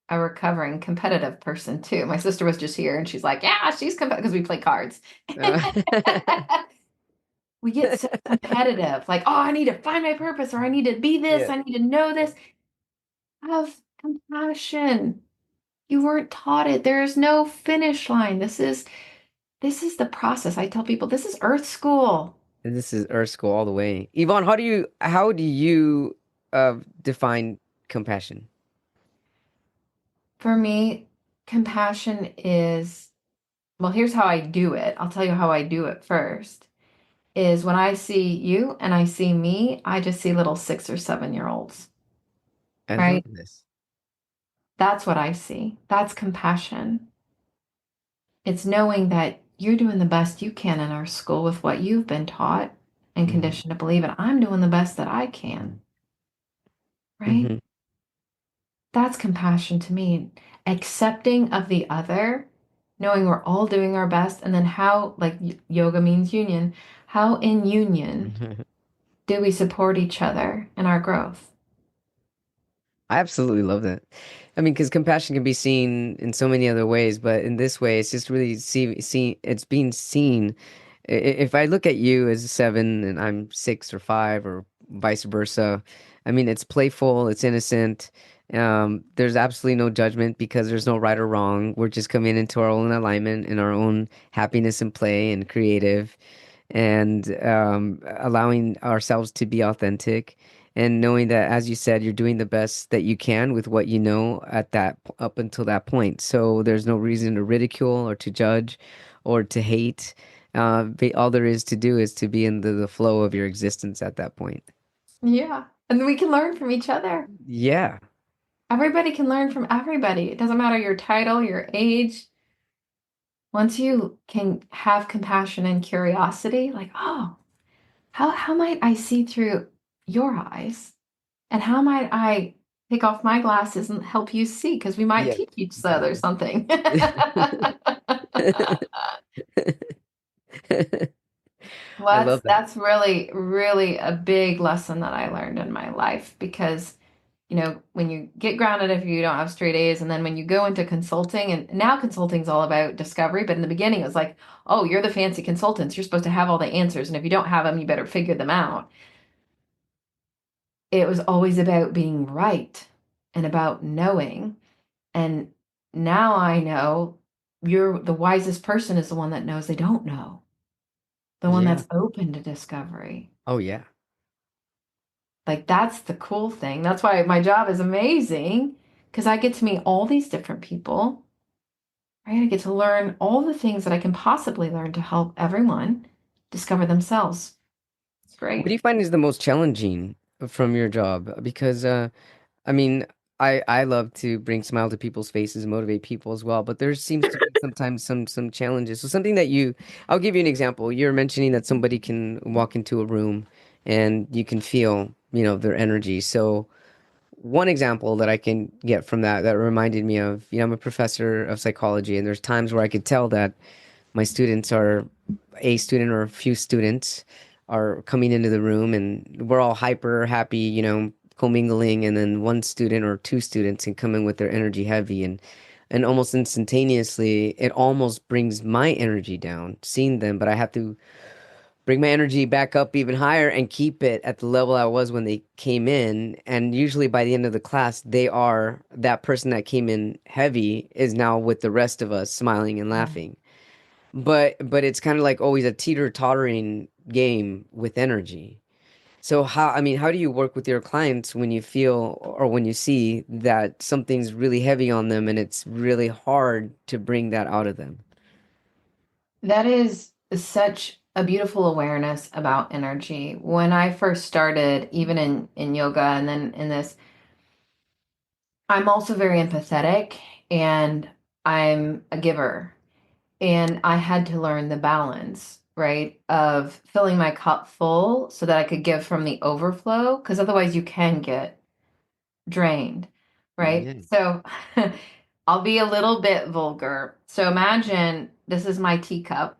a recovering competitive person too. My sister was just here and she's like, yeah, she's competitive because we play cards. We get so competitive, like, oh, I need to find my purpose, or I need to be this, Yeah. I need to know this. Have compassion. You weren't taught it. There is no finish line. This is the process. I tell people this is Earth school. And this is Earth School all the way. Yvonne, how do you define compassion? For me, compassion is, well, here's how I do it. I'll tell you how I do it first. Is when I see you and I see me, I just see little 6 or 7 year olds, I love right? this. That's what I see. That's compassion. It's knowing that you're doing the best you can in our school with what you've been taught and Hmm. conditioned to believe, and I'm doing the best that I can, right? Hmm. That's compassion to me. Accepting of the other, knowing we're all doing our best, and then how, like yoga means union, how in union do we support each other in our growth? I absolutely love that. I mean, because compassion can be seen in so many other ways, but in this way, it's just really it's being seen. If I look at you as a seven and I'm 6 or 5 or vice versa, I mean, it's playful, it's innocent. There's absolutely no judgment because there's no right or wrong. We're just coming into our own alignment and our own happiness and play and creative and allowing ourselves to be authentic and knowing that, as you said, you're doing the best that you can with what you know up until that point. So there's no reason to ridicule or to judge or to hate. All there is to do is to be in the flow of your existence at that point. Yeah. And then we can learn from each other. Yeah. Everybody can learn from everybody. It doesn't matter your title, your age. Once you can have compassion and curiosity, like, oh, how might I see through your eyes? And how might I take off my glasses and help you see? Because we might Yeah. teach each other Exactly. something. I Well, love that. that's really, really a big lesson that I learned in my life because, when you get grounded, if you don't have straight A's, and then when you go into consulting, and now consulting is all about discovery, but in the beginning it was like, oh, you're the fancy consultants. You're supposed to have all the answers. And if you don't have them, you better figure them out. It was always about being right and about knowing. And now I know you're the wisest person is the one that knows they don't know, the one Yeah. that's open to discovery. Oh, yeah. Like that's the cool thing. That's why my job is amazing because I get to meet all these different people. Right? I get to learn all the things that I can possibly learn to help everyone discover themselves. It's What do great. you find is the most challenging from your job? Because I mean, I love to bring smile to people's faces and motivate people as well, but there seems to be sometimes some challenges. So something that I'll give you an example. You're mentioning that somebody can walk into a room and you can feel, their energy. So one example that I can get from that reminded me of, I'm a professor of psychology, and there's times where I could tell that my students are a student or a few students are coming into the room and we're all hyper happy, commingling, and then one student or two students can come in with their energy heavy and almost instantaneously it almost brings my energy down seeing them, but I have to bring my energy back up even higher and keep it at the level I was when they came in. And usually by the end of the class, that person that came in heavy is now with the rest of us smiling and Yeah. laughing. But it's kind of like always a teeter-tottering game with energy. So how do you work with your clients when you feel or when you see that something's really heavy on them and it's really hard to bring that out of them? That is such a beautiful awareness about energy. When I first started, even in yoga and then in this, I'm also very empathetic and I'm a giver. And I had to learn the balance, right, of filling my cup full so that I could give from the overflow, because otherwise you can get drained, right? Yeah. So I'll be a little bit vulgar. So imagine this is my teacup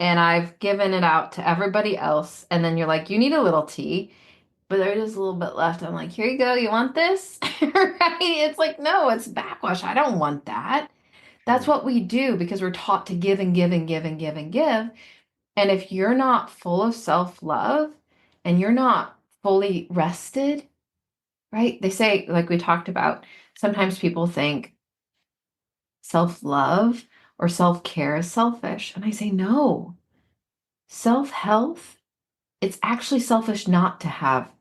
and I've given it out to everybody else. And then you're like, you need a little tea, but there is a little bit left. I'm like, here you go. You want this? Right? It's like, no, it's backwash. I don't want that. That's Mm. what we do because we're taught to give and give and give and give and give. And if you're not full of self-love and you're not fully rested, right? They say, like we talked about, sometimes people think self-love or self-care is selfish. And I say, no, self-health, it's actually selfish not to have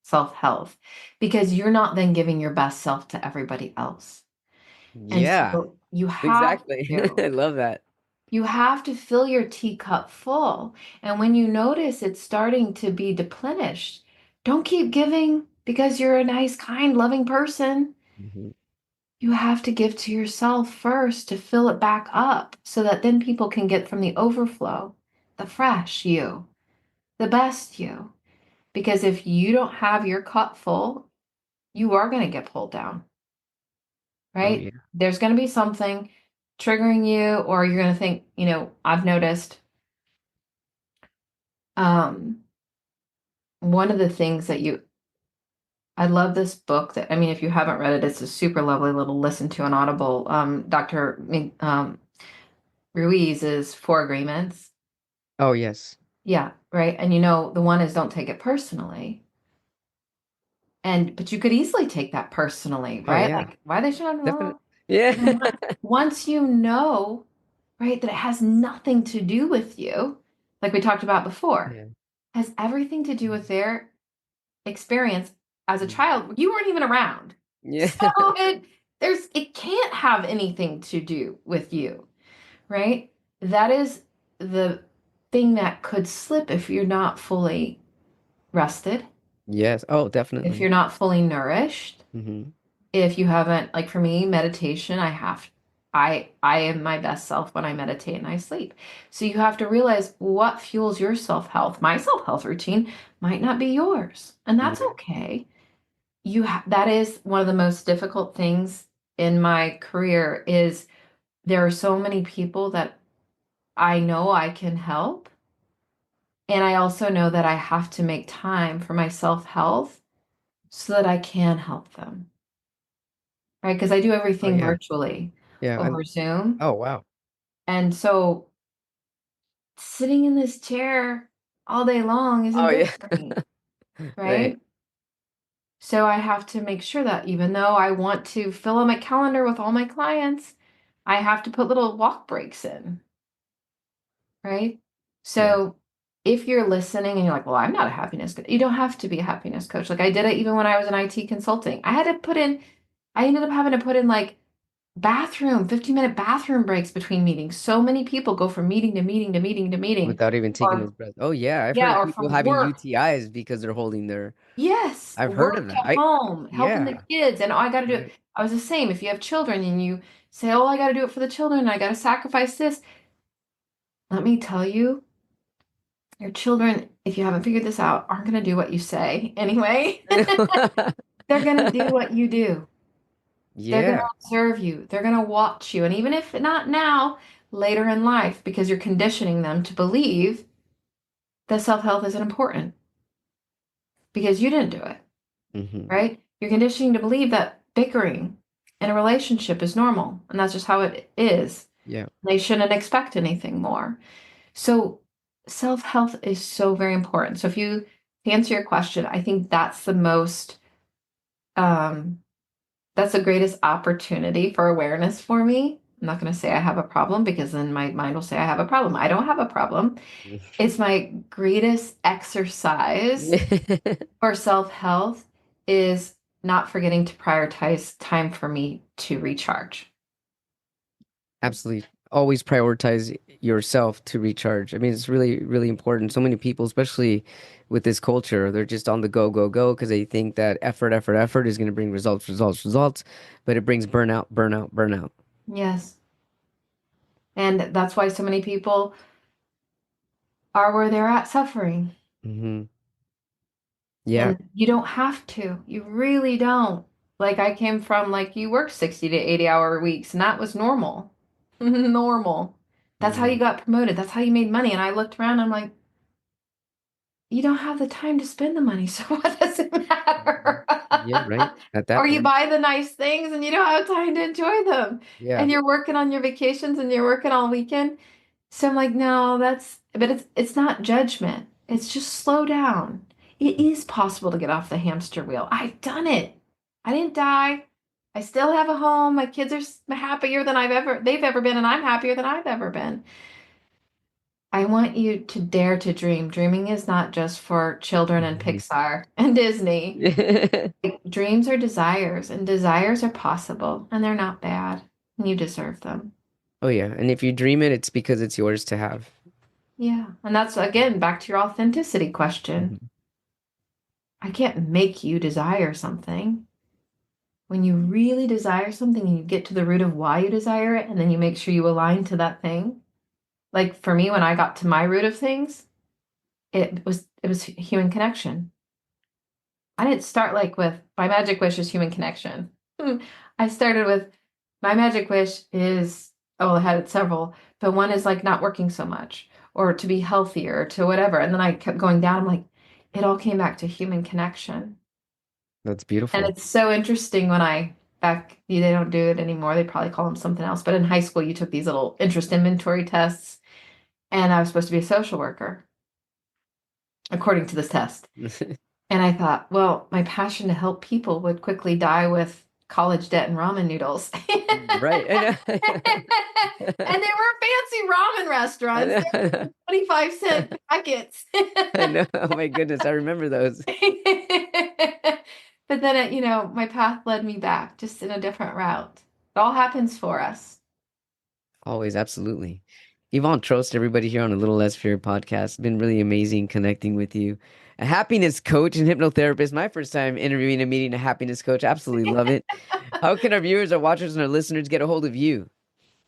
self-health because you're not then giving your best self to everybody else. And Yeah, so you have exactly. to. I love that. You have to fill your teacup full. And when you notice it's starting to be deplenished, don't keep giving because you're a nice, kind, loving person. Mhm. You have to give to yourself first to fill it back up so that then people can get from the overflow, the fresh you, the best you. Because if you don't have your cup full, you are going to get pulled down, Oh right? yeah. There's going to be something triggering you, or you're going to think, I've noticed um, one of the things that I love this book that, I mean, if you haven't read it, it's a super lovely little listen to on Audible. Ruiz's Four Agreements. Oh yes. Yeah, right. And the one is don't take it personally. But you could easily take that personally, Oh right? yeah. Like, why are they showing? Definitely. But then Yeah. once you know, right, that it has nothing to do with you, like we talked about before, Yeah. has everything to do with their experience as a Mhm. child. You weren't even around. Yeah. So it can't have anything to do with you, right? That is the thing that could slip if you're not fully rested, Yes. Oh, if definitely. you're not fully nourished, Hmm. if you haven't, like for me, meditation, I am my best self when I meditate and I sleep. So you have to realize what fuels your self-health. My self-health routine might not be yours, and that's Yeah. okay. That is one of the most difficult things in my career is there are so many people that I know I can help, and I also know that I have to make time for my self-health so that I can help them, right? Because I do Oh everything yeah. virtually Yeah. over Zoom. Oh wow. And so sitting in this chair all day long isn't Oh good yeah. for me, Right. right? So I have to make sure that even though I want to fill out my calendar with all my clients, I have to put little walk breaks in, right? Yeah. So if you're listening and you're like, well, I'm not a happiness coach, you don't have to be a happiness coach. Like I did it even when I was in IT consulting. I ended up having to put in like 15-minute bathroom breaks between meetings. So many people go from meeting to meeting to meeting to meeting. Without even taking his Or breath. Oh yeah. I've yeah, heard or people from having work. UTIs because they're holding their. Yes, I've heard of work that. to home, helping the Yeah. kids. And oh, I got to do it. Right. I was the same. If you have children and you say, oh, I got to do it for the children, I got to sacrifice this. Let me tell you, your children, if you haven't figured this out, aren't going to do what you say anyway. They're going to do what you do. They're going to Yeah. observe you. They're going to watch you. And even if not now, later in life, because you're conditioning them to believe that self-health isn't important because you didn't do it, Hmm. right? You're conditioning to believe that bickering in a relationship is normal, and that's just how it is. Yeah. They shouldn't expect anything more. So, self-health is so very important. So, to answer your question, I think um, that's the greatest opportunity for awareness for me. I'm not going to say I have a problem because then my mind will say I have a problem. I don't have a problem. It's my greatest exercise for self-health is not forgetting to prioritize time for me to recharge. Absolutely. Always prioritize yourself to recharge. I mean, it's really, really important. So many people, especially with this culture, they're just on the go, go, go because they think that effort, effort, effort is going to bring results, results, results, but it brings burnout, burnout, burnout. Yes. And that's why so many people are where they're at suffering. Hmm. Yeah. And you don't have to. You really don't. Like I came from like you worked 60 to 80-hour weeks and that was normal. Normal. That's how Hmm. you got promoted. That's how you made money. And I looked around, I'm like, you don't have the time to spend the money, so what does it matter? Yeah, right. At that Or you point. buy the nice things and you don't have time to enjoy them. Yeah. And you're working on your vacations and you're working all weekend. So I'm like, no, but it's not judgment. It's just slow down. It is possible to get off the hamster wheel. I've done it. I didn't die. I still have a home. My kids are happier than they've ever been, and I'm happier than I've ever been. I want you to dare to dream. Dreaming is not just for children and Mhm. Pixar and Disney. Like, dreams are desires, and desires are possible, and they're not bad, and you deserve them. Oh, yeah. And if you dream it, it's because it's yours to have. Yeah. And that's again back to your authenticity question. Mhm. I can't make you desire something. When you really desire something and you get to the root of why you desire it, and then you make sure you align to that thing. Like for me, when I got to my root of things, it was human connection. I didn't start like with my magic wish is human connection. I started with my magic wish is, oh, I had several, but one is like not working so much or to be healthier to whatever. And then I kept going down. I'm like, it all came back to human connection. That's And beautiful. it's so interesting when they don't do it anymore. They probably call them something else. But in high school, you took these little interest inventory tests, and I was supposed to be a social worker according to this test. And I thought, well, my passion to help people would quickly die with college debt and ramen noodles. Right. I know. And they were fancy ramen I restaurants. know. They were 25-cent packets. I know. Oh my goodness. I remember those. But then my path led me back just in a different route. It all happens for us. Always. Absolutely. Yvonne, Trost, everybody here on a Little Less Fear podcast. It's been really amazing connecting with you. A happiness coach and hypnotherapist. My first time interviewing and meeting a happiness coach. Absolutely love it. How can our viewers, our watchers, and our listeners get a hold of you?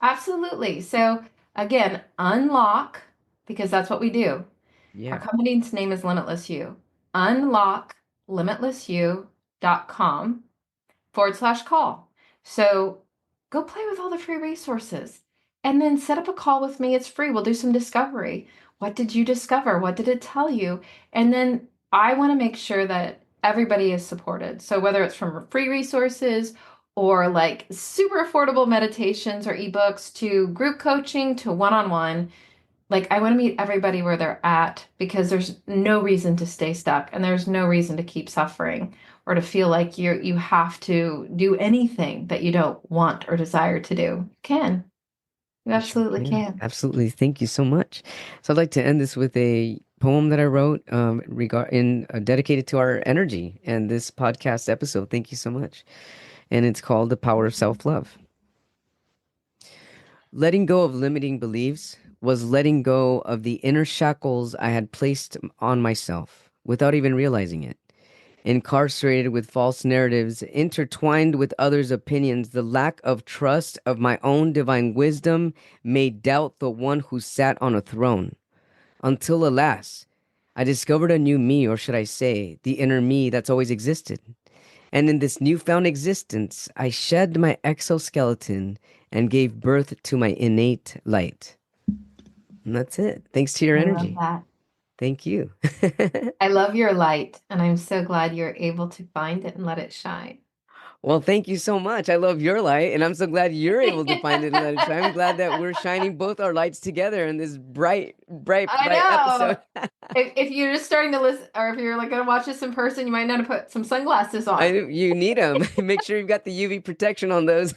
Absolutely. So again, unlock, because that's what we do. Our Yeah. company's name is LimitlessYou. Unlock limitlessyou.com/call. So go play with all the free resources and then set up a call with me. It's free. We'll do some discovery. What did you discover? What did it tell you? And then I want to make sure that everybody is supported. So whether it's from free resources or like super affordable meditations or ebooks to group coaching to one-on-one, like I want to meet everybody where they're at because there's no reason to stay stuck and there's no reason to keep suffering or to feel like you have to do anything that you don't want or desire to do. You can. You You sure absolutely can. can. Absolutely. Thank you so much. So I'd like to end this with a poem that I wrote dedicated to our energy and this podcast episode. Thank you so much. And it's called The Power of Self-Love. Letting go of limiting beliefs was letting go of the inner shackles I had placed on myself without even realizing it. Incarcerated with false narratives, intertwined with others' opinions, the lack of trust of my own divine wisdom made doubt the one who sat on a throne. Until, alas, I discovered a new me, or should I say, the inner me that's always existed. And in this newfound existence, I shed my exoskeleton and gave birth to my innate light. And that's it. Thanks to your I love energy. that. Thank you. I love your light, and I'm so glad you're able to find it and let it shine. Well, thank you so much. I love your light, and I'm so glad you're able to find it and let it shine. I'm glad that we're shining both our lights together in this bright, bright, I bright know. episode. If you're just starting to listen, or if you're like going to watch this in person, you might want to put some sunglasses I on. You need them. Make sure you've got the UV protection on those.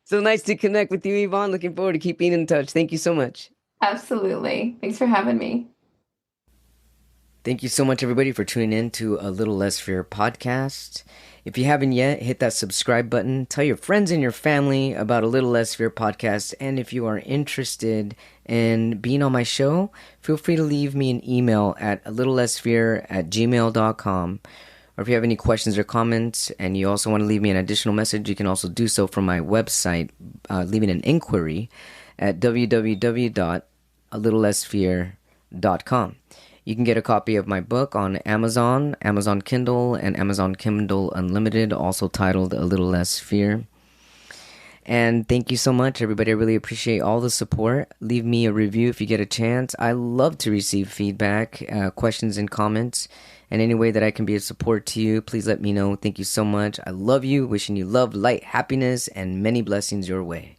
So nice to connect with you, Yvonne. Looking forward to keeping in touch. Thank you so much. Absolutely. Thanks for having me. Thank you so much, everybody, for tuning in to A Little Less Fear podcast. If you haven't yet, hit that subscribe button. Tell your friends and your family about A Little Less Fear podcast. And if you are interested in being on my show, feel free to leave me an email at alittlelessfear@gmail.com. Or if you have any questions or comments and you also want to leave me an additional message, you can also do so from my website, leaving an inquiry at www.alittlelessfear.com. You can get a copy of my book on Amazon, Amazon Kindle, and Amazon Kindle Unlimited, also titled A Little Less Fear. And thank you so much, everybody. I really appreciate all the support. Leave me a review if you get a chance. I love to receive feedback, questions, and comments. And any way that I can be of support to you, please let me know. Thank you so much. I love you. Wishing you love, light, happiness, and many blessings your way.